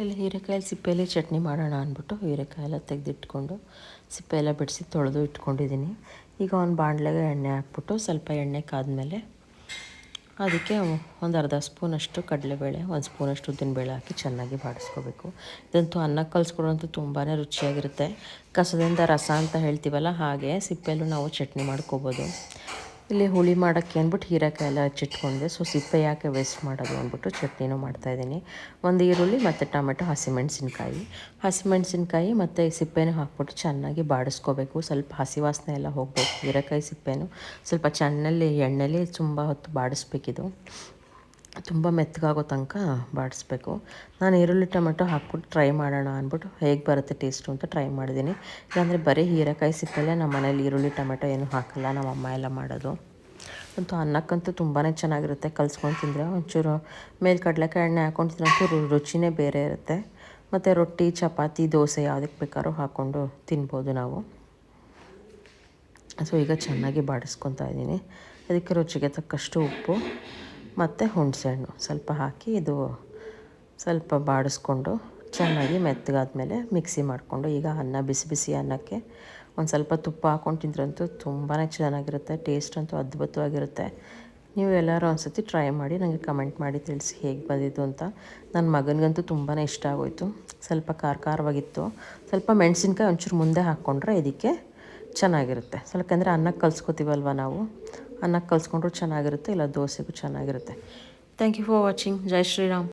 ಇಲ್ಲಿ ಹೀರೆಕಾಯಲ್ಲಿ ಸಿಪ್ಪೆಯಲ್ಲಿ ಚಟ್ನಿ ಮಾಡೋಣ ಅಂದ್ಬಿಟ್ಟು ಹೀರೆಕಾಯಿ ಎಲ್ಲ ತೆಗೆದಿಟ್ಕೊಂಡು ಸಿಪ್ಪೆ ಎಲ್ಲ ಬಿಡಿಸಿ ತೊಳೆದು ಇಟ್ಕೊಂಡಿದ್ದೀನಿ. ಈಗ ಒಂದು ಬಾಣಲೆಗೆ ಎಣ್ಣೆ ಹಾಕ್ಬಿಟ್ಟು ಸ್ವಲ್ಪ ಎಣ್ಣೆ ಕಾದ್ಮೇಲೆ ಅದಕ್ಕೆ ಒಂದು ಅರ್ಧ ಸ್ಪೂನಷ್ಟು ಕಡಲೆಬೇಳೆ, ಒಂದು ಸ್ಪೂನಷ್ಟು ಉದ್ದಿನಬೇಳೆ ಹಾಕಿ ಚೆನ್ನಾಗಿ ಬಾಡಿಸ್ಕೋಬೇಕು. ಇದಂತೂ ಅನ್ನಕ್ಕೆ ಕಲಿಸ್ಕೊಡೋಂತೂ ತುಂಬಾ ರುಚಿಯಾಗಿರುತ್ತೆ. ಕಸದಿಂದ ರಸ ಅಂತ ಹೇಳ್ತೀವಲ್ಲ, ಹಾಗೆ ಸಿಪ್ಪೆಯಲ್ಲೂ ನಾವು ಚಟ್ನಿ ಮಾಡ್ಕೋಬೋದು. ಇಲ್ಲಿ ಹುಳಿ ಮಾಡೋಕ್ಕೆ ಅಂದ್ಬಿಟ್ಟು ಹೀರೆಕಾಯಿ ಎಲ್ಲ ಹಚ್ಚಿಟ್ಕೊಂಡೆ. ಸೊ ಸಿಪ್ಪೆ ಯಾಕೆ ವೇಸ್ಟ್ ಮಾಡೋದು ಅಂದ್ಬಿಟ್ಟು ಚಟ್ನಿನೂ ಮಾಡ್ತಾಯಿದ್ದೀನಿ. ಒಂದು ಈರುಳ್ಳಿ ಮತ್ತು ಟೊಮೆಟೊ, ಹಸಿಮೆಣಸಿನ್ಕಾಯಿ ಮತ್ತು ಸಿಪ್ಪೆನೂ ಹಾಕ್ಬಿಟ್ಟು ಚೆನ್ನಾಗಿ ಬಾಡಿಸ್ಕೋಬೇಕು. ಸ್ವಲ್ಪ ಹಸಿ ವಾಸನೆ ಎಲ್ಲ ಹೋಗಬೇಕು. ಹೀರೆಕಾಯಿ ಸಿಪ್ಪೆನೂ ಸ್ವಲ್ಪ ಎಣ್ಣೆಲಿ ತುಂಬ ಹೊತ್ತು ಬಾಡಿಸ್ಬೇಕಿದು, ತುಂಬ ಮೆತ್ತಗಾಗೋ ತನಕ ಬಾಡಿಸ್ಬೇಕು. ನಾನು ಈರುಳ್ಳಿ ಟೊಮೆಟೊ ಹಾಕ್ಬಿಟ್ಟು ಟ್ರೈ ಮಾಡೋಣ ಅಂದ್ಬಿಟ್ಟು ಹೇಗೆ ಬರುತ್ತೆ ಟೇಸ್ಟು ಅಂತ ಟ್ರೈ ಮಾಡಿದ್ದೀನಿ. ಇಲ್ಲಾಂದರೆ ಬರೀ ಹೀರೆಕಾಯಿ ಸಿಪ್ಪೆಲ್ಲೇ ನಮ್ಮ ಮನೇಲಿ ಈರುಳ್ಳಿ ಟೊಮೆಟೊ ಏನೂ ಹಾಕಲ್ಲ, ನಮ್ಮ ಅಮ್ಮ ಎಲ್ಲ ಮಾಡೋದು. ಅಂತೂ ಅನ್ನಕ್ಕಂತೂ ತುಂಬಾ ಚೆನ್ನಾಗಿರುತ್ತೆ. ಕಲ್ಸ್ಕೊಂಡು ತಿಂದರೆ ಒಂಚೂರು ಮೇಲೆ ಕಡಲೆಕಾಯಿ ಎಣ್ಣೆ ಹಾಕ್ಕೊಂಡು ತಿನ್ನೋಂತೂ ರುಚಿನೇ ಬೇರೆ ಇರುತ್ತೆ. ಮತ್ತು ರೊಟ್ಟಿ, ಚಪಾತಿ, ದೋಸೆ ಯಾವುದಕ್ಕೆ ಬೇಕಾದ್ರೂ ಹಾಕ್ಕೊಂಡು ತಿನ್ಬೋದು ನಾವು. ಸೊ ಈಗ ಚೆನ್ನಾಗಿ ಬಾಡಿಸ್ಕೊತಾ ಇದ್ದೀನಿ. ಅದಕ್ಕೆ ರುಚಿಗೆ ತಕ್ಕಷ್ಟು ಉಪ್ಪು ಮತ್ತು ಹುಣಸೆಹಣ್ಣು ಸ್ವಲ್ಪ ಹಾಕಿ ಇದು ಸ್ವಲ್ಪ ಬಾಡಿಸ್ಕೊಂಡು ಚೆನ್ನಾಗಿ ಮೆತ್ತಗಾದ್ಮೇಲೆ ಮಿಕ್ಸಿ ಮಾಡಿಕೊಂಡು ಈಗ ಅನ್ನ ಬಿಸಿ ಬಿಸಿ ಅನ್ನಕ್ಕೆ ಒಂದು ಸ್ವಲ್ಪ ತುಪ್ಪ ಹಾಕ್ಕೊಂಡು ತಿಂದ್ರಂತೂ ತುಂಬಾ ಚೆನ್ನಾಗಿರುತ್ತೆ. ಟೇಸ್ಟ್ ಅಂತೂ ಅದ್ಭುತವಾಗಿರುತ್ತೆ. ನೀವು ಎಲ್ಲರೂ ಒಂದು ಸತಿ ಟ್ರೈ ಮಾಡಿ ನನಗೆ ಕಮೆಂಟ್ ಮಾಡಿ ತಿಳಿಸಿ ಹೇಗೆ ಬಂದಿದ್ದು ಅಂತ. ನನ್ನ ಮಗನಿಗಂತೂ ತುಂಬಾ ಇಷ್ಟ ಆಗೋಯಿತು. ಸ್ವಲ್ಪ ಖಾರವಾಗಿತ್ತು. ಸ್ವಲ್ಪ ಮೆಣಸಿನ್ಕಾಯಿ ಒಂಚೂರು ಮುಂದೆ ಹಾಕ್ಕೊಂಡ್ರೆ ಇದಕ್ಕೆ ಚೆನ್ನಾಗಿರುತ್ತೆ. ಯಾಕಂದರೆ ಅನ್ನಕ್ಕೆ ಕಲಿಸ್ಕೊತೀವಲ್ವ ನಾವು, ಅನ್ನಕ್ಕೆ ಕಲಿಸ್ಕೊಂಡ್ರೂ ಚೆನ್ನಾಗಿರುತ್ತೆ, ಇಲ್ಲ ದೋಸೆಗೂ ಚೆನ್ನಾಗಿರುತ್ತೆ. Thank you for watching. ಜೈ ಶ್ರೀರಾಮ್.